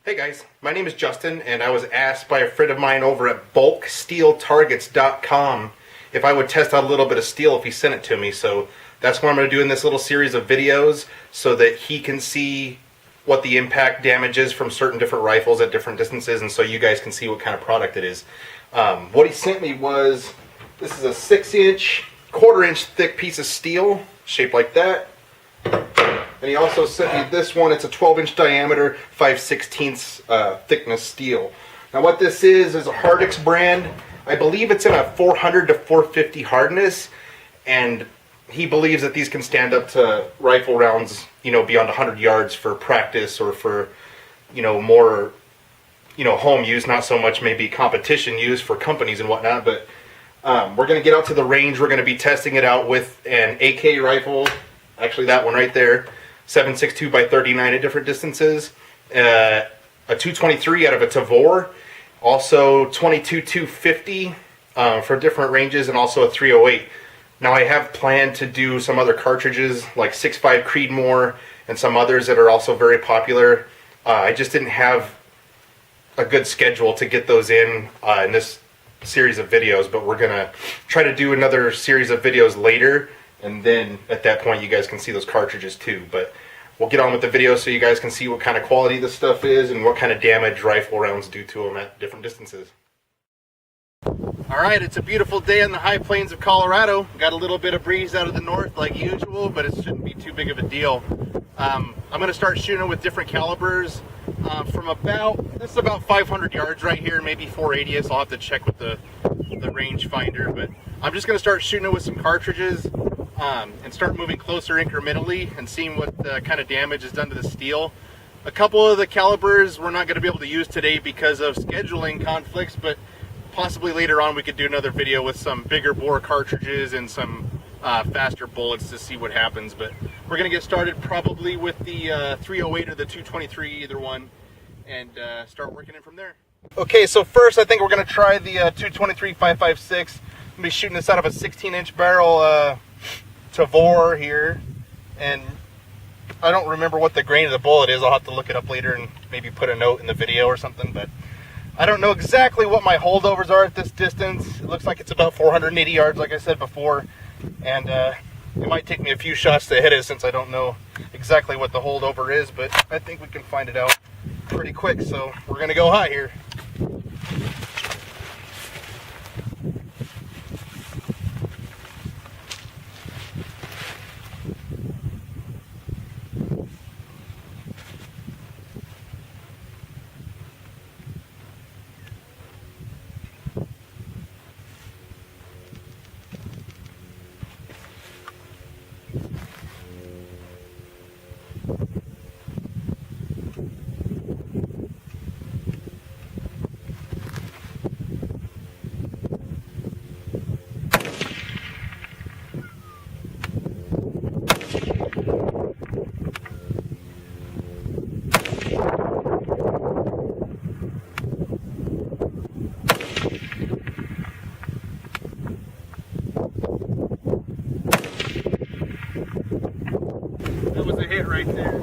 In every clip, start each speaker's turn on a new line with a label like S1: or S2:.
S1: Hey guys, my name is Justin, and I was asked by a friend of mine over at bulksteeltargets.com if I would test out a little bit of steel if he sent it to me. So that's what I'm going to do in this little series of videos so that he can see what the impact damage is from certain different rifles at different distances, and so you guys can see what kind of product it is. What he sent me was, this is a 6-inch, quarter-inch thick piece of steel, shaped like that. And he also sent me this one. It's a 12-inch diameter, 5/16 thickness steel. Now what this is a Hardox brand. I believe it's in a 400 to 450 hardness, and he believes that these can stand up to rifle rounds, beyond 100 yards for practice or for, more, home use, not so much maybe competition use for companies and whatnot. But we're going to get out to the range. We're going to be testing it out with an AK rifle, actually that one right there, 7.62 by 39 at different distances, a 223 out of a Tavor, also 22-250 for different ranges, and also a 308. Now I have planned to do some other cartridges like 6.5 Creedmoor and some others that are also very popular. I just didn't have a good schedule to get those in this series of videos, but we're going to try to do another series of videos later, and then at that point you guys can see those cartridges too. But we'll get on with the video so you guys can see what kind of quality this stuff is and what kind of damage rifle rounds do to them at different distances. Alright, it's a beautiful day in the high plains of Colorado. Got a little bit of breeze out of the north like usual, but it shouldn't be too big of a deal. I'm going to start shooting with different calibers from this is about 500 yards right here, maybe 480. So I'll have to check with the range finder, but I'm just going to start shooting it with some cartridges and start moving closer incrementally and seeing what kind of damage is done to the steel. A couple of the calibers we're not going to be able to use today because of scheduling conflicts, but possibly later on we could do another video with some bigger bore cartridges and some faster bullets to see what happens. But we're going to get started probably with the 308 or the 223, either one, and start working in from there. Okay, so first I think we're going to try the 223 5.56. I'm going to be shooting this out of a 16-inch barrel Tavor here, and I don't remember what the grain of the bullet is. I'll have to look it up later and maybe put a note in the video or something, but I don't know exactly what my holdovers are at this distance. It looks like it's about 480 yards, like I said before, and it might take me a few shots to hit it since I don't know exactly what the holdover is, but I think we can find it out pretty quick, so we're going to go high here. Hit right there.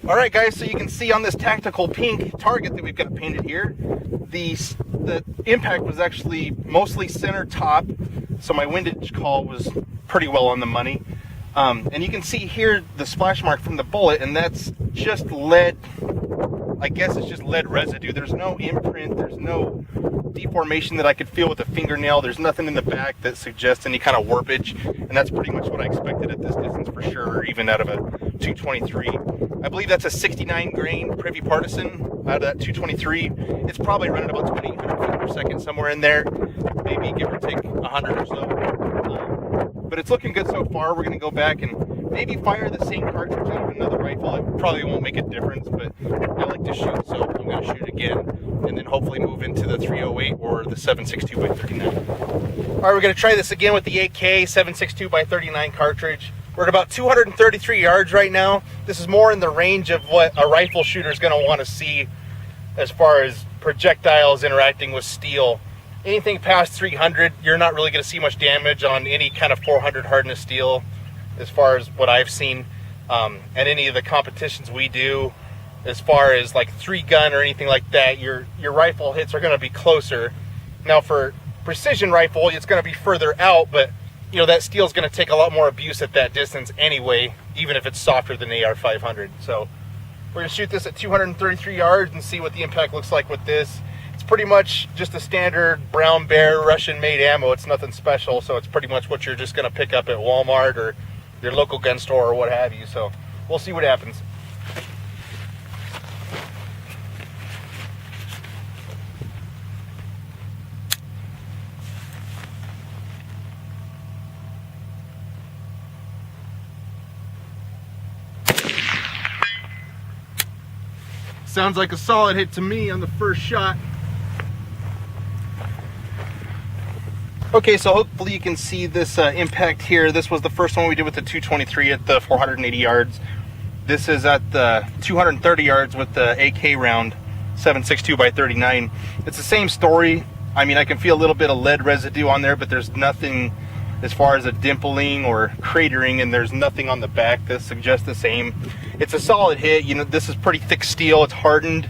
S1: Alright guys, so you can see on this tactical pink target that we've got painted here, the impact was actually mostly center top, so my windage call was pretty well on the money. And you can see here the splash mark from the bullet, and that's just lead. I guess it's just lead residue. There's no imprint, there's no deformation that I could feel with a fingernail. There's nothing in the back that suggests any kind of warpage, and that's pretty much what I expected at this distance for sure, even out of a 223. I believe that's a 69 grain Privy Partisan out of that 223. It's probably running about 2,800 feet per second, somewhere in there, maybe give or take 100 or so. But it's looking good so far. We're going to go back and maybe fire the same cartridge out of another rifle. It probably won't make a difference, but I like to shoot, so I'm going to shoot again, and then hopefully move into the 308 or the 7.62 by 39. All right, we're going to try this again with the AK 7.62 by 39 cartridge. We're at about 233 yards right now. This is more in the range of what a rifle shooter is going to want to see as far as projectiles interacting with steel. Anything past 300, you're not really going to see much damage on any kind of 400 hardness steel as far as what I've seen. and any of the competitions we do, as far as like 3-gun or anything like that, your rifle hits are going to be closer. Now for precision rifle, it's going to be further out, but you know, that steel is going to take a lot more abuse at that distance anyway, even if it's softer than the AR-500. So we're going to shoot this at 233 yards and see what the impact looks like with this. It's pretty much just a standard brown bear Russian made ammo. It's nothing special, so it's pretty much what you're just going to pick up at Walmart or your local gun store or what have you. So we'll see what happens. Sounds like a solid hit to me on the first shot. Okay, so hopefully you can see this impact here. This was the first one we did with the 223 at the 480 yards. This is at the 230 yards with the AK round 7.62 by 39. It's the same story. I mean, I can feel a little bit of lead residue on there, but there's nothing as far as a dimpling or cratering, and there's nothing on the back that suggests the same. It's a solid hit. You know, this is pretty thick steel. It's hardened.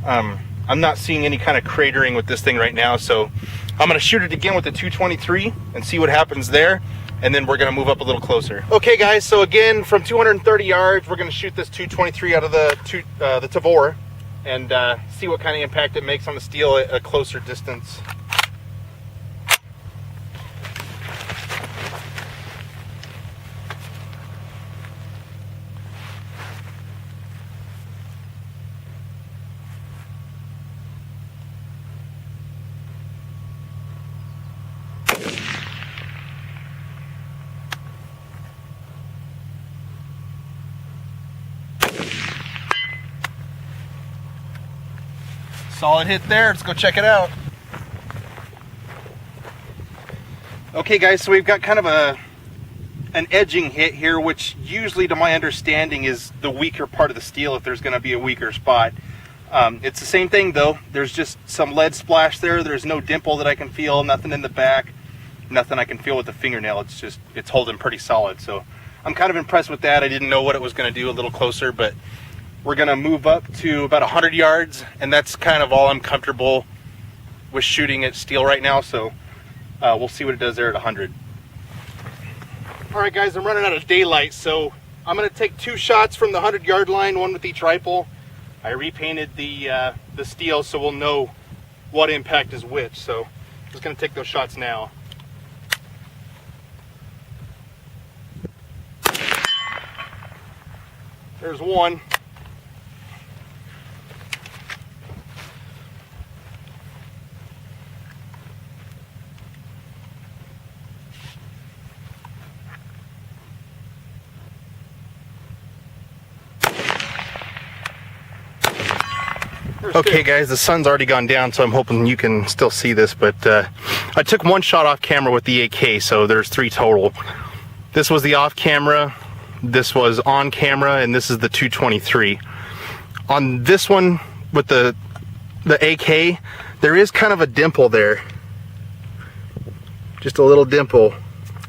S1: I'm not seeing any kind of cratering with this thing right now, so I'm going to shoot it again with the 223 and see what happens there, and then we're going to move up a little closer. Okay, guys, so again, from 230 yards, we're going to shoot this 223 out of the Tavor and see what kind of impact it makes on the steel at a closer distance. Solid hit there. Let's go check it out. Okay, guys, so we've got kind of an edging hit here, which usually, to my understanding, is the weaker part of the steel if there's going to be a weaker spot. It's the same thing though. There's just some lead splash there. There's no dimple that I can feel, nothing in the back, nothing I can feel with the fingernail. It's holding pretty solid. So I'm kind of impressed with that. I didn't know what it was going to do a little closer, but we're going to move up to about 100 yards, and that's kind of all I'm comfortable with shooting at steel right now, so we'll see what it does there at 100. Alright guys, I'm running out of daylight, so I'm going to take 2 shots from the 100-yard line, one with each rifle. I repainted the steel so we'll know what impact is which, so I'm just going to take those shots now. There's one. Okay guys, the sun's already gone down, so I'm hoping you can still see this, but I took 1 shot off camera with the AK, so there's 3 total. This was the off camera, this was on camera, and this is the 223. On this one with the AK, there is kind of a dimple there. Just a little dimple.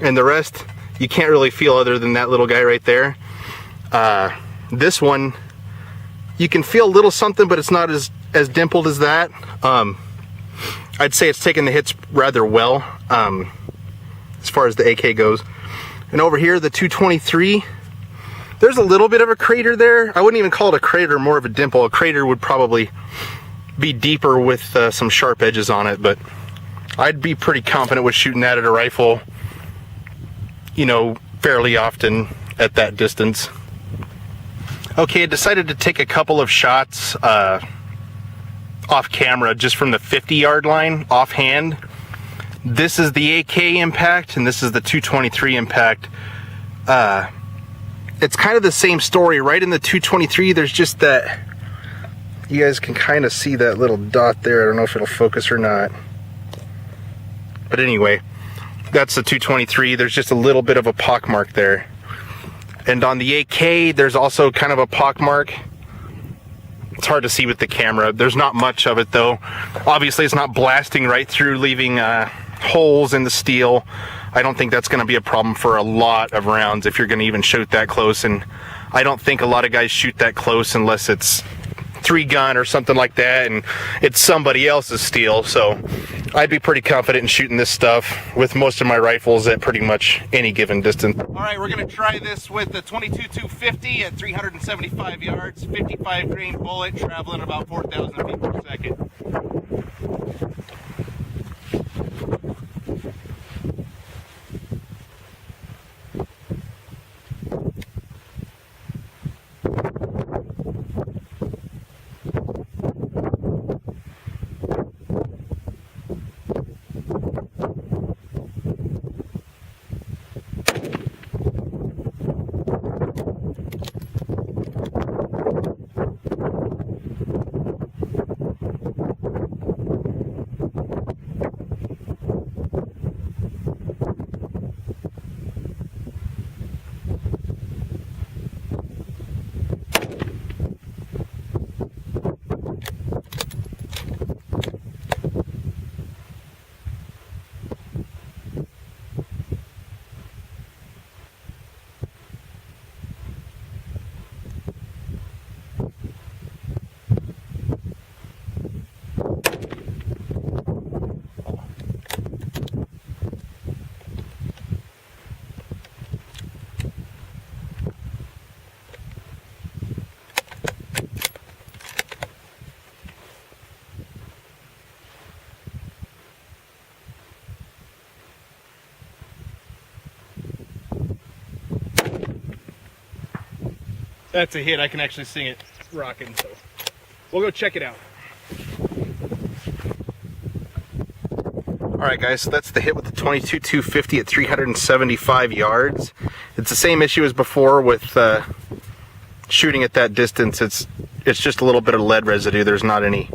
S1: And the rest, you can't really feel other than that little guy right there. This one, you can feel a little something, but it's not as dimpled as that. I'd say it's taking the hits rather well as far as the AK goes. And over here, the 223, there's a little bit of a crater there. I wouldn't even call it a crater, more of a dimple. A crater would probably be deeper with some sharp edges on it, but I'd be pretty confident with shooting that at a rifle, you know, fairly often at that distance. Okay, I decided to take a couple of shots off camera just from the 50-yard line offhand. This is the AK impact and this is the 223 impact. It's kind of the same story. Right in the 223, there's just that, you guys can kind of see that little dot there. I don't know if it'll focus or not, but anyway, that's the 223. There's just a little bit of a pockmark there. And on the AK, there's also kind of a pockmark. It's hard to see with the camera. There's not much of it though. Obviously it's not blasting right through, leaving holes in the steel. I don't think that's going to be a problem for a lot of rounds if you're going to even shoot that close. And I don't think a lot of guys shoot that close unless it's 3-gun or something like that, and it's somebody else's steel. So I'd be pretty confident in shooting this stuff with most of my rifles at pretty much any given distance. All right, we're gonna try this with the 22-250 at 375 yards, 55 grain bullet, traveling about 4,000 feet per second. That's a hit. I can actually sing it rocking, so we'll go check it out. Alright guys, so that's the hit with the 22-250 at 375 yards. It's the same issue as before with shooting at that distance. It's just a little bit of lead residue. There's not any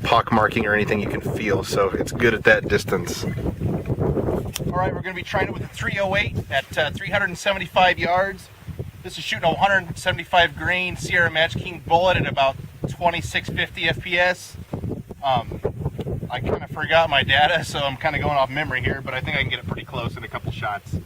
S1: pock marking or anything you can feel, so it's good at that distance. Alright, we're going to be trying it with the 308 at 375 yards. This is shooting a 175 grain Sierra Match King bullet at about 2650 FPS. I kind of forgot my data, so I'm kind of going off memory here, but I think I can get it pretty close in a couple shots.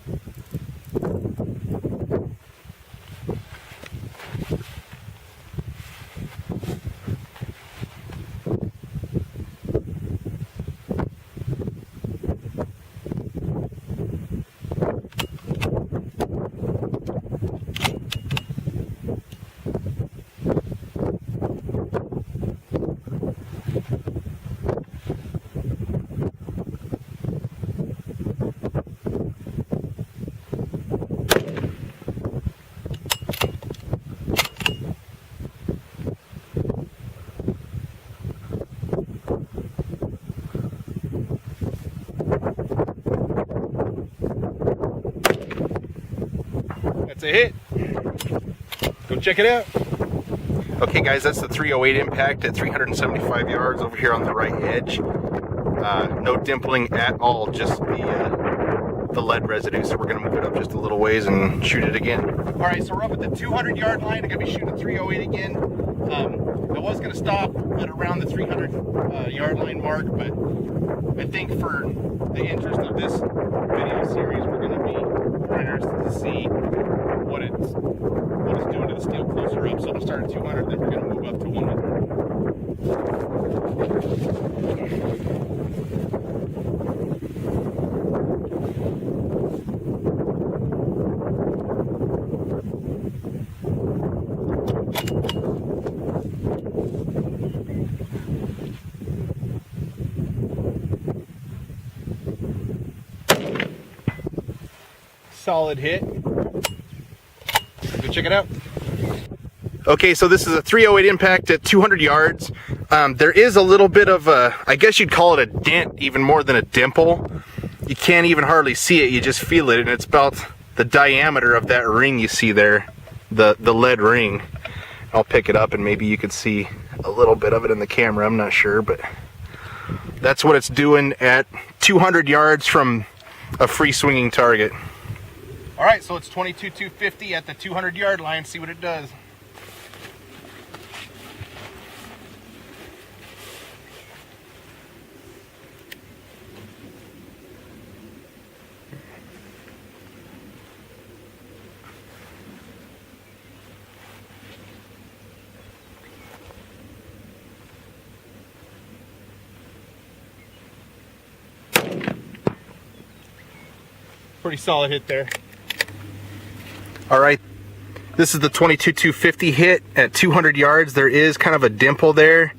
S1: That's a hit. Go check it out. Okay guys, that's the 308 impact at 375 yards over here on the right edge. No dimpling at all, just the lead residue. So we're gonna move it up just a little ways and shoot it again. All right, so we're up at the 200 yard line. I'm gonna be shooting a 308 again. I was gonna stop at around the 300 yard line mark, but I think for the interest of this video series, we're gonna be more interested to see what it's doing to the steel closer up. So I'm gonna start at 200, then we're gonna move up to 100. Solid hit. Go check it out. Okay, so this is a 308 impact at 200 yards. There is a little bit of a, I guess you'd call it a dent, even more than a dimple. You can't even hardly see it, you just feel it, and it's about the diameter of that ring you see there, the lead ring. I'll pick it up and maybe you could see a little bit of it in the camera, I'm not sure, but that's what it's doing at 200 yards from a free swinging target. All right, so it's 22-250 at the 200 yard line. See what it does. Pretty solid hit there. All right, this is the 22-250 hit at 200 yards. There is kind of a dimple there,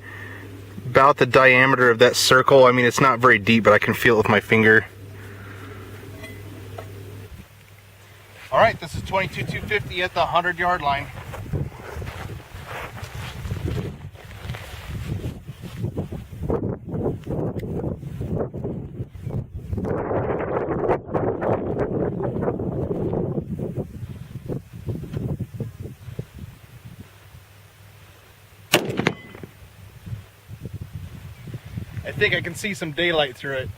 S1: about the diameter of that circle. I mean, it's not very deep, but I can feel it with my finger. All right, this is 22-250 at the 100-yard line. I think I can see some daylight through it.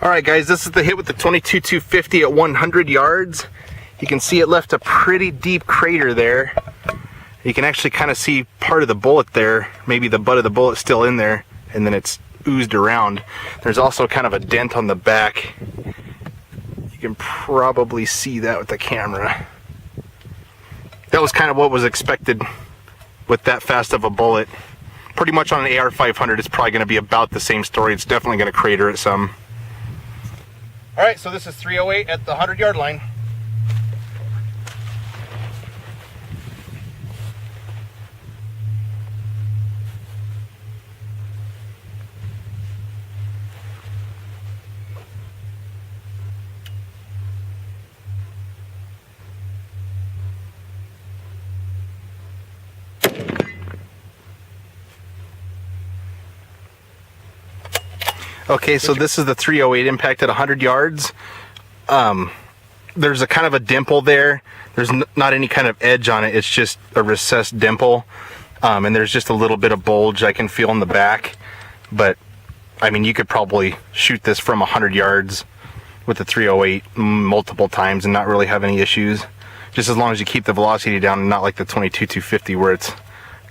S1: Alright guys, this is the hit with the 22-250 at 100 yards. You can see it left a pretty deep crater there. You can actually kind of see part of the bullet there. Maybe the butt of the bullet still in there, and then it's oozed around. There's also kind of a dent on the back. You can probably see that with the camera. That was kind of what was expected with that fast of a bullet. Pretty much on an AR-500, it's probably going to be about the same story. It's definitely going to crater it some. Alright, so this is 308 at the 100-yard line. Okay, so this is the 308 impact at 100 yards. There's a kind of a dimple there. There's not any kind of edge on it. It's just a recessed dimple. And there's just a little bit of bulge I can feel in the back. But, I mean, you could probably shoot this from 100 yards with the 308 multiple times and not really have any issues. Just as long as you keep the velocity down and not like the 22-250 where it's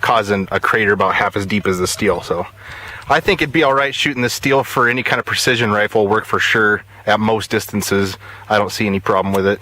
S1: causing a crater about half as deep as the steel. So I think it'd be alright shooting the steel for any kind of precision rifle. Work for sure at most distances. I don't see any problem with it.